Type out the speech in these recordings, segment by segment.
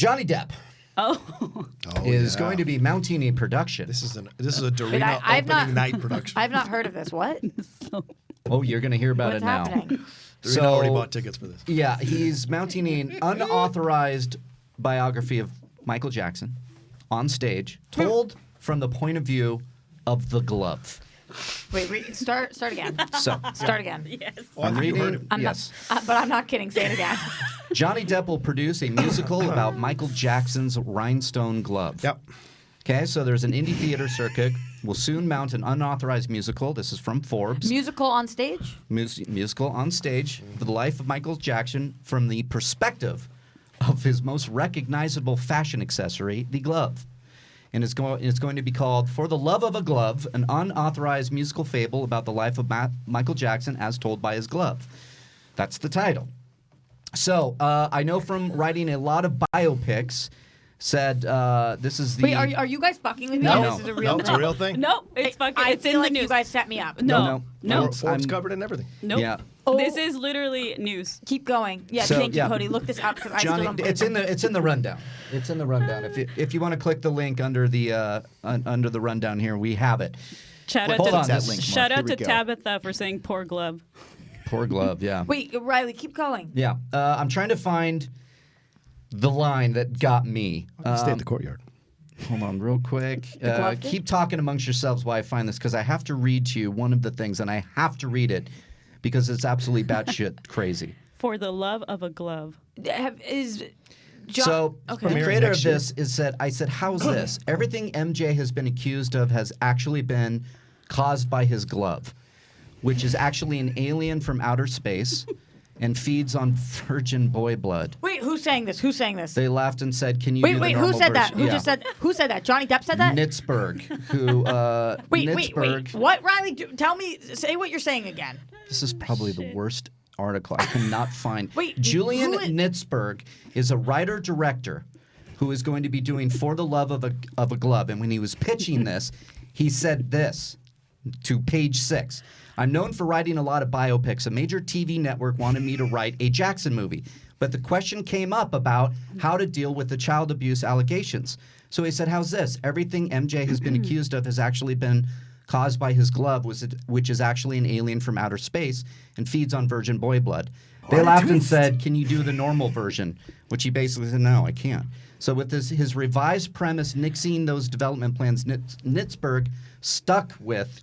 Johnny Depp is going to be mounting a production. This is a Dorina opening night production. I've not heard of this. What? Oh, you're going to hear about What's it now. happening? Dorina already bought tickets for this. Yeah, he's mounting an unauthorized biography of Michael Jackson on stage, told from the point of view of the glove. Wait, start again. Start again. Yes. I'm reading. Yes. But I'm not kidding. Say it again. Johnny Depp will produce a musical about Michael Jackson's rhinestone glove. Yep. Okay, so there's an indie theater circuit. Will soon mount an unauthorized musical. This is from Forbes. Musical on stage? Musical on stage for the life of Michael Jackson from the perspective of his most recognizable fashion accessory, the glove. And it's going to be called For the Love of a Glove, an unauthorized musical fable about the life of Michael Jackson as told by his glove. That's the title. So I know from writing a lot of biopics, said this is the... Wait, are you guys fucking with me? No. This is a real No, it's a real thing. No, it's fucking. It's in the like news. you guys set me up. No. Forbes covered and everything. Nope. Yeah. This is literally news. Keep going. Yeah, So, thank you, yeah. Cody. Look this up because I still Johnny, don't it's in the rundown. It's in the rundown. If you want to click the link under the rundown here, we have it. Shout out Hold to on, that link, Mark. shout out Here we to go. Tabitha for saying poor glove. Poor glove. Yeah. Wait, Riley, keep going. Yeah. I'm trying to find the line that got me. Stay at the courtyard. Hold on, real quick. glove did? Keep talking amongst yourselves while I find this, because I have to read to you one of the things, and I have to read it because it's absolutely batshit crazy. For the love of a glove. So Okay. the Premiering creator of next year. this is said, I said, how's this? Everything MJ has been accused of has actually been caused by his glove, which is actually an alien from outer space and feeds on virgin boy blood. Wait, who's saying this? Who's saying this? They laughed and said, can you do the Wait, normal who said that? version? Who Yeah. just said? Who said that? Johnny Depp said that? Nitzberg, who Wait. Nitzberg. What, Riley? Tell me. Say what you're saying again. This is probably the worst article I cannot find. Wait, Julian who is- Nitzberg is a writer-director who is going to be doing For the Love of a Glove. And when he was pitching this, he said this to Page 6. I'm known for writing a lot of biopics. A major TV network wanted me to write a Jackson movie. But the question came up about how to deal with the child abuse allegations. So he said, how's this? Everything MJ has been accused of has actually been caused by his glove, which is actually an alien from outer space and feeds on virgin boy blood. They laughed and said, can you do the normal version? Which he basically said, no, I can't. So with his revised premise, nixing those development plans, Nitzberg stuck with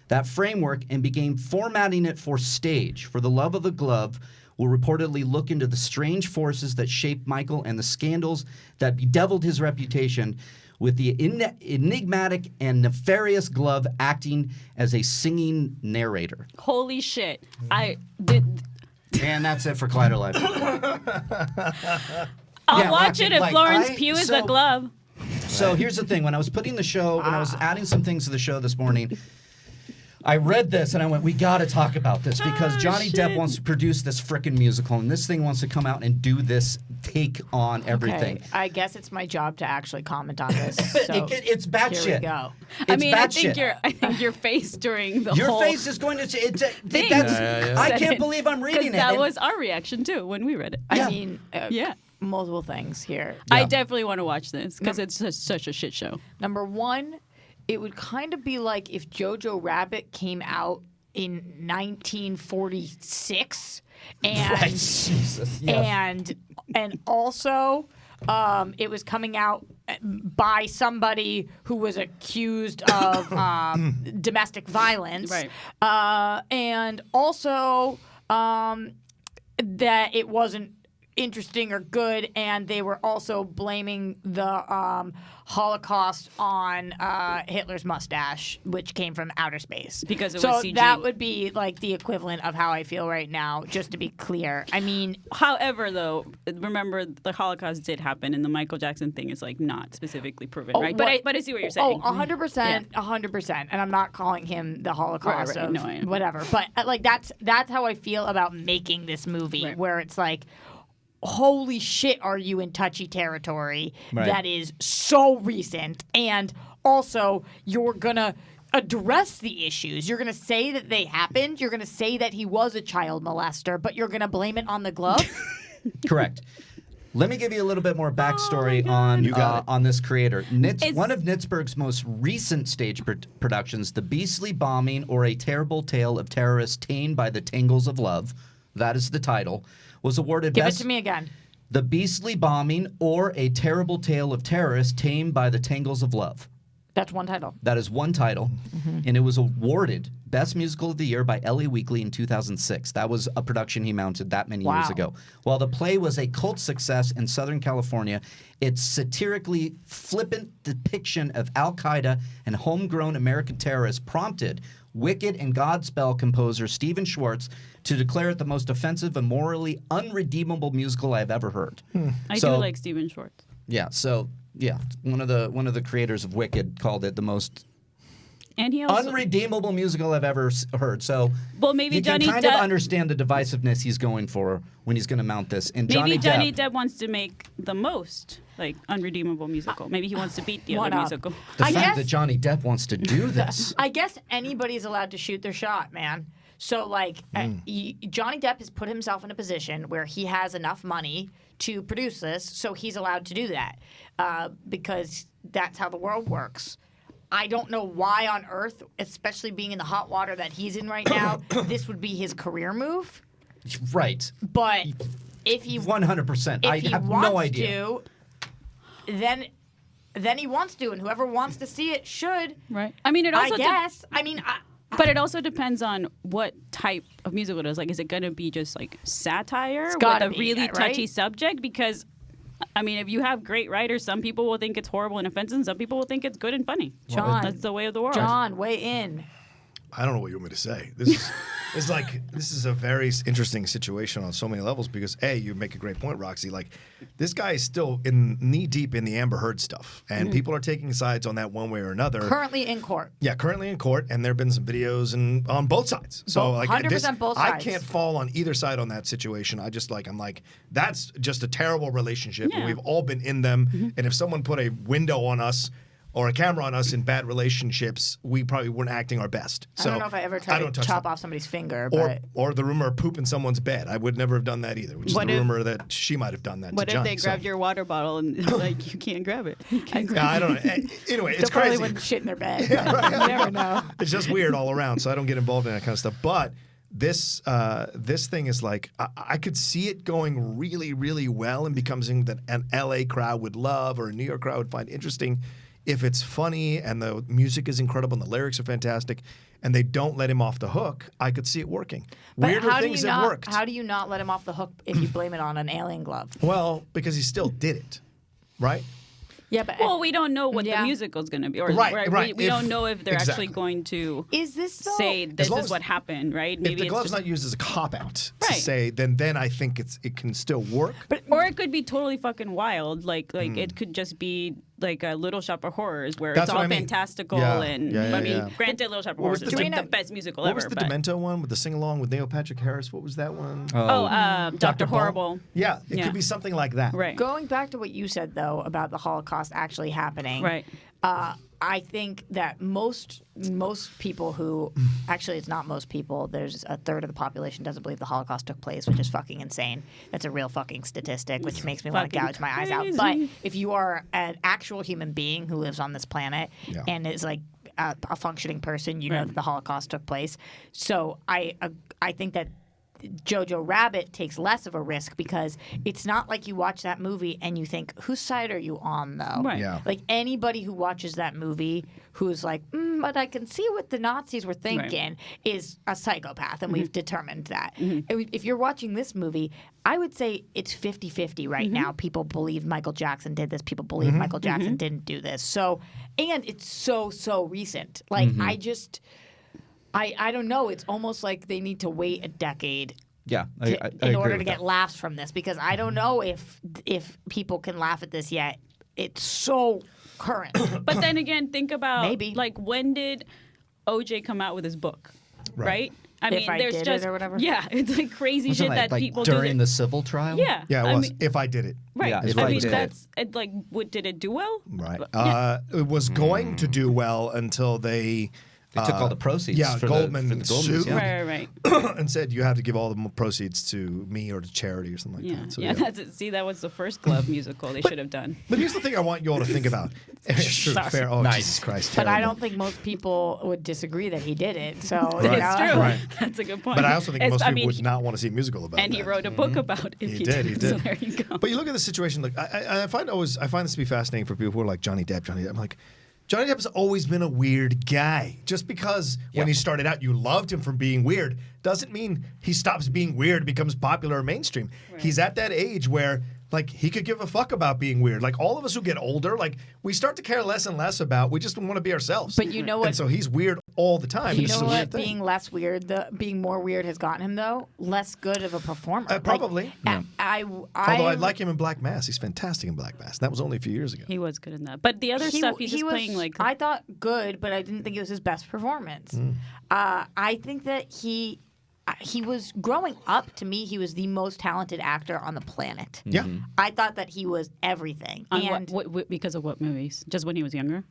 that framework and began formatting it for stage. For the Love of the Glove will reportedly look into the strange forces that shaped Michael and the scandals that bedeviled his reputation, with the enigmatic and nefarious glove acting as a singing narrator. Holy shit. I did. And that's it for Collider Live. I'll watch it if like, Florence Pugh is the glove. So here's the thing. When I was putting the show, when I was adding some things to the show this morning, I read this and I went, we got to talk about this because Johnny Depp wants to produce this frickin' musical and this thing wants to come out and do this take on everything. Okay, I guess it's my job to actually comment on this. So It's batshit. here we go. I mean, I batshit. think your face during the Your whole face is going to. thing. I can't believe I'm reading it. That And- was our reaction too when we read it. I mean, Yeah. multiple things here. I definitely want to watch this because it's such a shit show. Number one, it would kind of be like if Jojo Rabbit came out in 1946, and Right, Jesus. Yes. and also it was coming out by somebody who was accused of domestic violence, Right. And also that it wasn't interesting or good, and they were also blaming the Holocaust on Hitler's mustache, which came from outer space. Because it so was CG. that would be like the equivalent of how I feel right now, just to be clear. I mean, However, though, remember the Holocaust did happen, and the Michael Jackson thing is like not specifically proven, right? But I see what you're saying. 100%, 100%. And I'm not calling him the Holocaust Right. of No, I am. whatever. But like that's how I feel about making this movie, Right. where it's like, holy shit, are you in touchy territory Right. that is so recent, and also you're gonna address the issues. You're gonna say that they happened. You're gonna say that he was a child molester, but you're gonna blame it on the glove. Correct. Let me give you a little bit more backstory on this creator. One of Nitzberg's most recent stage productions, The Beastly Bombing or A Terrible Tale of Terrorists Tamed by the Tangles of Love, that is the title, was awarded Give it to me again. The Beastly Bombing or A Terrible Tale of Terrorists Tamed by the Tangles of Love. That's one title. That is one title, and it was awarded Best Musical of the Year by LA Weekly in 2006. That was a production he mounted that many years ago. While the play was a cult success in Southern California, its satirically flippant depiction of Al-Qaeda and homegrown American terrorists prompted Wicked and Godspell composer Stephen Schwartz to declare it the most offensive and morally unredeemable musical I've ever heard. I do like Stephen Schwartz. Yeah, so... Yeah, one of the creators of Wicked called it the most and he also, unredeemable musical I've ever heard. So maybe you Johnny can kind Depp, of understand the divisiveness he's going for when he's going to mount this. And maybe Johnny Depp wants to make the most unredeemable musical. Maybe he wants to beat the other musical. The fact that Johnny Depp wants to do this. I guess anybody's allowed to shoot their shot, man. So Johnny Depp has put himself in a position where he has enough money to produce this, so he's allowed to do that because that's how the world works. I don't know why on earth, especially being in the hot water that he's in right now, this would be his career move. Right. But if he 100%, I have no idea. Then he wants to, and whoever wants to see it should. Right. I mean, it also. But it also depends on what type of musical it is. Like, is it going to be just satire with a really touchy subject? Because, I mean, if you have great writers, some people will think it's horrible and offensive, and some people will think it's good and funny. John, that's the way of the world. John, weigh in. I don't know what you want me to say. This is a very interesting situation on so many levels because you make a great point, Roxy. This guy is still knee deep in the Amber Heard stuff, and people are taking sides on that one way or another. Currently in court. Yeah, currently in court, and there have been some videos on both sides. So 100% both sides. I can't fall on either side on that situation. I just I'm that's just a terrible relationship, and we've all been in them. And if someone put a window on us or a camera on us in bad relationships, we probably weren't acting our best. So I don't know if I ever tried to chop off somebody's finger. Or the rumor of poop in someone's bed. I would never have done that either, which is the rumor that she might have done that to Johnny. What if they grabbed your water bottle and you can't grab it? I don't know. Anyway, it's crazy. They probably wouldn't shit in their bed. Yeah, right. You never know. It's just weird all around, so I don't get involved in that kind of stuff. But this thing is I could see it going really, really well and becoming something that an LA crowd would love or a New York crowd would find interesting. If it's funny and the music is incredible and the lyrics are fantastic and they don't let him off the hook, I could see it working. But Weirder things have worked. How do you not let him off the hook if you blame it on an alien glove? Well, because he still did it, right? Yeah, but we don't know what the musical's going to be. Or, right. We don't know if they're actually going to say this is what happened, right? Maybe if the glove's not used as a cop-out to say, then I think it can still work. Or it could be totally fucking wild. It could just be like a Little Shop of Horrors where it's all fantastical granted, Little Shop of Horrors is the best musical ever. What was the Demento one with the sing-along with Neil Patrick Harris? What was that one? Dr. Horrible. Yeah, it could be something like that. Right. Going back to what you said, though, about the Holocaust actually happening. Right. I think that most people who actually it's not most people. There's a third of the population doesn't believe the Holocaust took place, which is fucking insane. That's a real fucking statistic, which makes me want to gouge my eyes out. But if you are an actual human being who lives on this planet and is a functioning person, you know that the Holocaust took place. So I think that Jojo Rabbit takes less of a risk because it's not like you watch that movie and you think, whose side are you on, though? Right. Yeah. Like anybody who watches that movie who's like, but I can see what the Nazis were thinking is a psychopath, and we've determined that. If you're watching this movie, I would say it's 50-50 right now. People believe Michael Jackson did this. People believe Michael Jackson didn't do this. So, and it's so recent. Like, I don't know. It's almost like they need to wait a decade in order to get laughs from this, because I don't know if people can laugh at this yet. It's so current. But then again, think about Maybe. When did OJ come out with his book, right? I If I there's did just it or whatever? Yeah, it's crazy shit that people do during the civil trial. Yeah, Yeah, it was. If I did it. Right. Yeah, I mean, did. that's did it do well? Right. It was going to do well until they took all the proceeds. Yeah, for Goldman the Goldmans, sued. yeah. Right. and said you have to give all the proceeds to me or to charity or something like Yeah, that. So, yeah. That's it. See, that was the first Glove musical they should have done. But here's the thing I want you all to think about. It's true, Sorry. fair. Oh, Nice. Jesus Christ. But I terrible. don't think most people would disagree that he did it. So Right. you know, It's true. Right. That's a good point. But I also think most I people mean, would not want to see a musical about And that. he wrote a book about it. He did. So there you go. But you look at the situation. Like I find this to be fascinating for people who are like Johnny Depp. I'm like, Johnny Depp has always been a weird guy. Just because when he started out you loved him for being weird doesn't mean he stops being weird, becomes popular or mainstream. Right. He's at that age where like he could give a fuck about being weird. Like all of us who get older, like we start to care less and less about. We just want to be ourselves. But you know what? And so he's weird all the time. You It's just know a weird what? thing. Being less weird, being more weird has gotten him though less good of a performer. Probably. Although Although I like him in Black Mass. He's fantastic in Black Mass. That was only a few years ago. He was good in that. But the other stuff, he's just playing like. I thought good, but I didn't think it was his best performance. I think that he was growing up. To me, he was the most talented actor on the planet. Yeah. I thought that he was everything. on And what, because of what movies? Just when he was younger?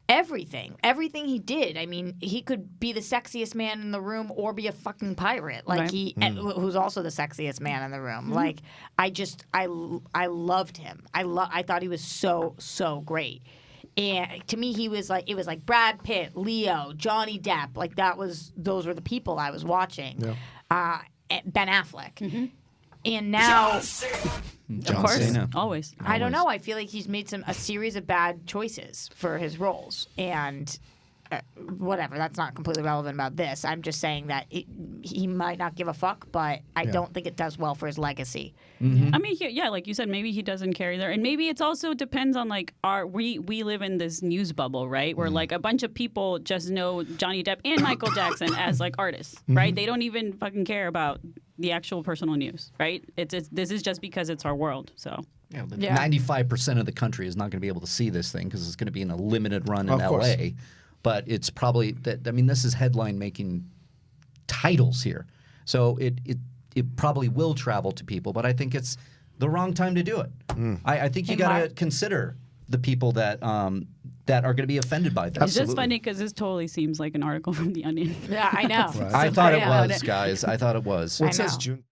everything he did. I mean, he could be the sexiest man in the room or be a fucking pirate, like Right. who's also the sexiest man in the room. Like I loved him. I thought he was so great. And to me, it was like Brad Pitt, Leo, Johnny Depp. Like those were the people I was watching. Yeah. Ben Affleck. And now, John Of course, Cena. always. I don't know. I feel like he's made a series of bad choices for his roles, and whatever. That's not completely relevant about this. I'm just saying that he might not give a fuck, but I don't think it does well for his legacy. I mean, yeah, like you said, maybe he doesn't carry there, and maybe it's also depends on like we live in this news bubble, right? Where like a bunch of people just know Johnny Depp and Michael Jackson as like artists, right? They don't even fucking care about the actual personal news, right? This is just because it's our world, so. Yeah, Yeah. 95% of the country is not going to be able to see this thing because it's going to be in a limited run in Of course. LA. But it's probably that. I mean, this is headline making titles here, so it probably will travel to people. But I think it's the wrong time to do it. I think you got to consider the people that are going to be offended by this. It's just funny because this totally seems like an article from The Onion. Yeah, I know. I thought it was, guys. I thought it was. Well, I it says know. June